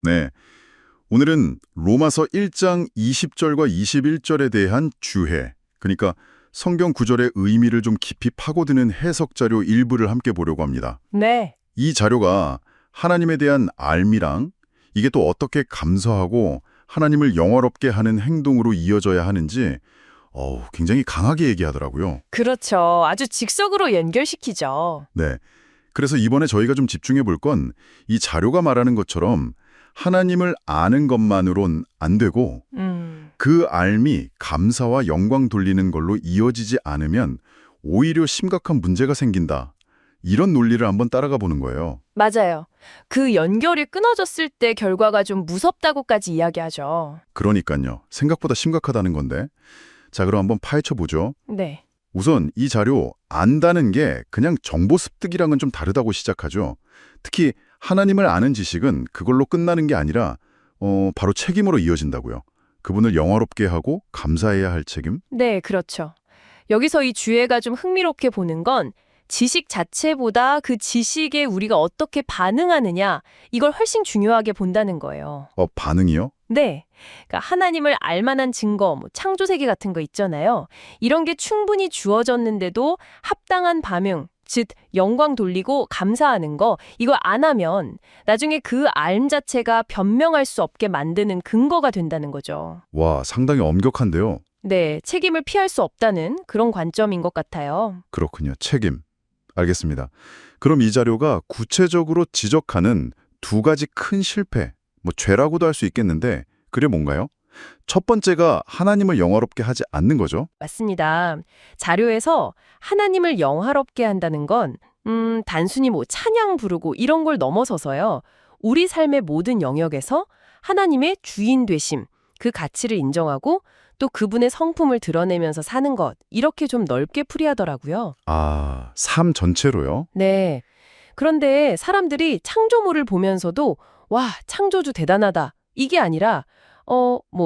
네, 오늘은 로마서 1장 20절과 21절에 대한 주해, 그러니까 성경 구절의 의미를 좀 깊이 파고드는 해석 자료 일부를 함께 보려고 합니다. 네. 이 자료가 하나님에 대한 알미랑 이게 또 어떻게 감사하고 하나님을 영화롭게 하는 행동으로 이어져야 하는지 굉장히 강하게 얘기하더라고요. 그렇죠. 아주 직석으로 연결시키죠. 네. 그래서 이번에 저희가 좀 집중해 볼 건 이 자료가 말하는 것처럼 하나님을 아는 것만으론 안 되고 그 알미, 감사와 영광 돌리는 걸로 이어지지 않으면 오히려 심각한 문제가 생긴다. 이런 논리를 한번 따라가 보는 거예요. 맞아요. 그 연결이 끊어졌을 때 결과가 좀 무섭다고까지 이야기하죠. 그러니까요. 생각보다 심각하다는 건데. 자, 그럼 한번 파헤쳐 보죠. 네. 우선 이 자료 안다는 게 그냥 정보 습득이랑은 좀 다르다고 시작하죠. 특히 하나님을 아는 지식은 그걸로 끝나는 게 아니라 바로 책임으로 이어진다고요. 그분을 영화롭게 하고 감사해야 할 책임? 네, 그렇죠. 여기서 이 주애가 좀 흥미롭게 보는 건 지식 자체보다 그 지식에 우리가 어떻게 반응하느냐, 이걸 훨씬 중요하게 본다는 거예요. 반응이요? 네. 그러니까 하나님을 알 만한 증거, 창조세계 같은 거 있잖아요. 이런 게 충분히 주어졌는데도 합당한 반응, 즉 영광 돌리고 감사하는 거, 이걸 안 하면 나중에 그 알 자체가 변명할 수 없게 만드는 근거가 된다는 거죠. 와, 상당히 엄격한데요. 네, 책임을 피할 수 없다는 그런 관점인 것 같아요. 그렇군요. 책임. 알겠습니다. 그럼 이 자료가 구체적으로 지적하는 두 가지 큰 실패, 죄라고도 할 수 있겠는데 그게 뭔가요? 첫 번째가 하나님을 영화롭게 하지 않는 거죠. 맞습니다. 자료에서 하나님을 영화롭게 한다는 건 단순히 찬양 부르고 이런 걸 넘어서서요. 우리 삶의 모든 영역에서 하나님의 주인 되심, 그 가치를 인정하고 또 그분의 성품을 드러내면서 사는 것, 이렇게 좀 넓게 풀이하더라고요. 아, 삶 전체로요? 네. 그런데 사람들이 창조물을 보면서도 와, 창조주 대단하다. 이게 아니라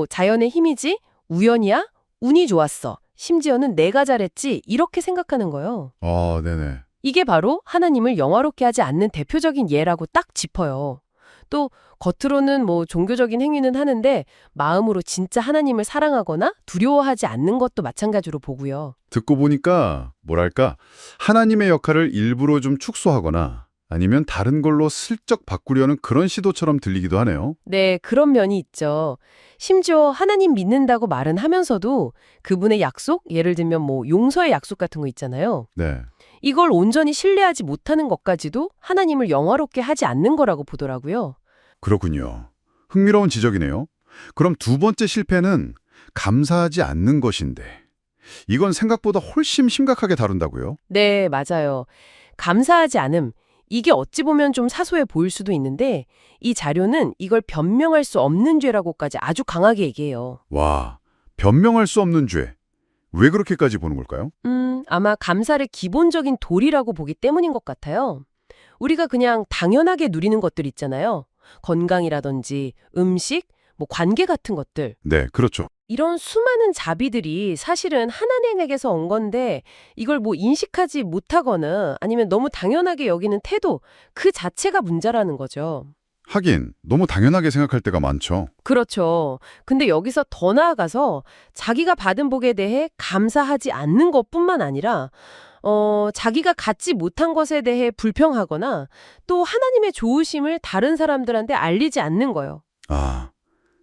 자연의 힘이지? 우연이야? 운이 좋았어. 심지어는 내가 잘했지? 이렇게 생각하는 거예요. 아, 네네. 이게 바로 하나님을 영화롭게 하지 않는 대표적인 예라고 딱 짚어요. 또 겉으로는 종교적인 행위는 하는데 마음으로 진짜 하나님을 사랑하거나 두려워하지 않는 것도 마찬가지로 보고요. 듣고 보니까 뭐랄까 하나님의 역할을 일부러 좀 축소하거나 아니면 다른 걸로 슬쩍 바꾸려는 그런 시도처럼 들리기도 하네요. 네, 그런 면이 있죠. 심지어 하나님 믿는다고 말은 하면서도 그분의 약속, 예를 들면 용서의 약속 같은 거 있잖아요. 네. 이걸 온전히 신뢰하지 못하는 것까지도 하나님을 영화롭게 하지 않는 거라고 보더라고요. 그렇군요. 흥미로운 지적이네요. 그럼 두 번째 실패는 감사하지 않는 것인데 이건 생각보다 훨씬 심각하게 다룬다고요? 네, 맞아요. 감사하지 않음. 이게 어찌 보면 좀 사소해 보일 수도 있는데 이 자료는 이걸 변명할 수 없는 죄라고까지 아주 강하게 얘기해요. 와, 변명할 수 없는 죄. 왜 그렇게까지 보는 걸까요? 아마 감사를 기본적인 도리라고 보기 때문인 것 같아요. 우리가 그냥 당연하게 누리는 것들 있잖아요. 건강이라든지 음식, 관계 같은 것들. 네, 그렇죠. 이런 수많은 자비들이 사실은 하나님에게서 온 건데 이걸 인식하지 못하거나 아니면 너무 당연하게 여기는 태도, 그 자체가 문제라는 거죠. 하긴 너무 당연하게 생각할 때가 많죠. 그렇죠. 근데 여기서 더 나아가서 자기가 받은 복에 대해 감사하지 않는 것뿐만 아니라 자기가 갖지 못한 것에 대해 불평하거나 또 하나님의 좋으심을 다른 사람들한테 알리지 않는 거예요. 아,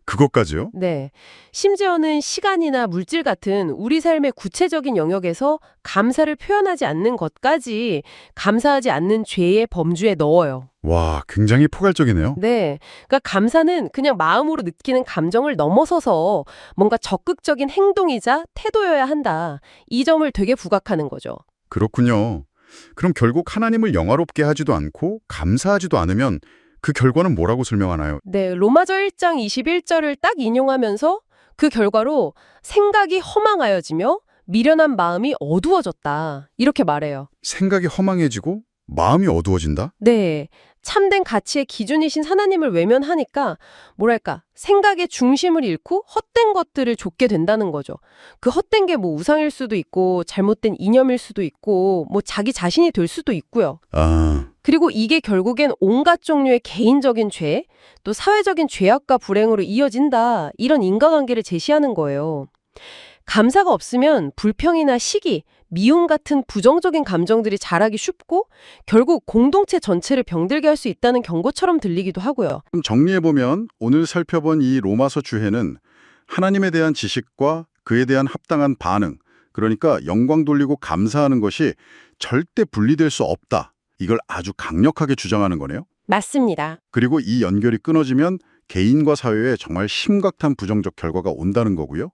그것까지요? 네. 심지어는 시간이나 물질 같은 우리 삶의 구체적인 영역에서 감사를 표현하지 않는 것까지 감사하지 않는 죄의 범주에 넣어요. 와, 굉장히 포괄적이네요. 네. 그러니까 감사는 그냥 마음으로 느끼는 감정을 넘어서서 뭔가 적극적인 행동이자 태도여야 한다. 이 점을 되게 부각하는 거죠. 그렇군요. 그럼 결국 하나님을 영화롭게 하지도 않고 감사하지도 않으면 그 결과는 뭐라고 설명하나요? 네. 로마서 1장 21절을 딱 인용하면서 그 결과로 생각이 허망하여지며 미련한 마음이 어두워졌다. 이렇게 말해요. 생각이 허망해지고 마음이 어두워진다? 네. 참된 가치의 기준이신 하나님을 외면하니까 생각의 중심을 잃고 헛된 것들을 좇게 된다는 거죠. 그 헛된 게 우상일 수도 있고 잘못된 이념일 수도 있고 자기 자신이 될 수도 있고요. 아, 그리고 이게 결국엔 온갖 종류의 개인적인 죄, 또 사회적인 죄악과 불행으로 이어진다. 이런 인과관계를 제시하는 거예요. 감사가 없으면 불평이나 시기, 미움 같은 부정적인 감정들이 자라기 쉽고 결국 공동체 전체를 병들게 할 수 있다는 경고처럼 들리기도 하고요. 그럼 정리해보면 오늘 살펴본 이 로마서 주해는 하나님에 대한 지식과 그에 대한 합당한 반응, 그러니까 영광 돌리고 감사하는 것이 절대 분리될 수 없다. 이걸 아주 강력하게 주장하는 거네요. 맞습니다. 그리고 이 연결이 끊어지면 개인과 사회에 정말 심각한 부정적 결과가 온다는 거고요.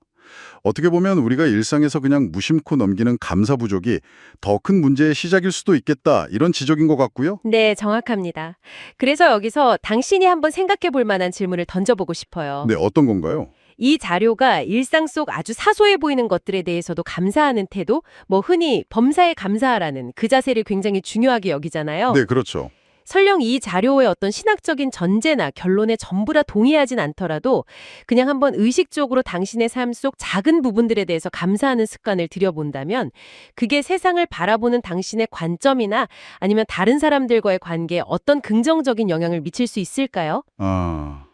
어떻게 보면 우리가 일상에서 그냥 무심코 넘기는 감사 부족이 더 큰 문제의 시작일 수도 있겠다, 이런 지적인 것 같고요. 네, 정확합니다. 그래서 여기서 당신이 한번 생각해 볼 만한 질문을 던져보고 싶어요. 네, 어떤 건가요? 이 자료가 일상 속 아주 사소해 보이는 것들에 대해서도 감사하는 태도, 흔히 범사에 감사하라는 그 자세를 굉장히 중요하게 여기잖아요. 네, 그렇죠. 설령 이 자료의 어떤 신학적인 전제나 결론에 전부 다 동의하진 않더라도 그냥 한번 의식적으로 당신의 삶 속 작은 부분들에 대해서 감사하는 습관을 들여본다면 그게 세상을 바라보는 당신의 관점이나 아니면 다른 사람들과의 관계에 어떤 긍정적인 영향을 미칠 수 있을까요?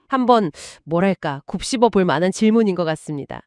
한번 곱씹어 볼 만한 질문인 것 같습니다.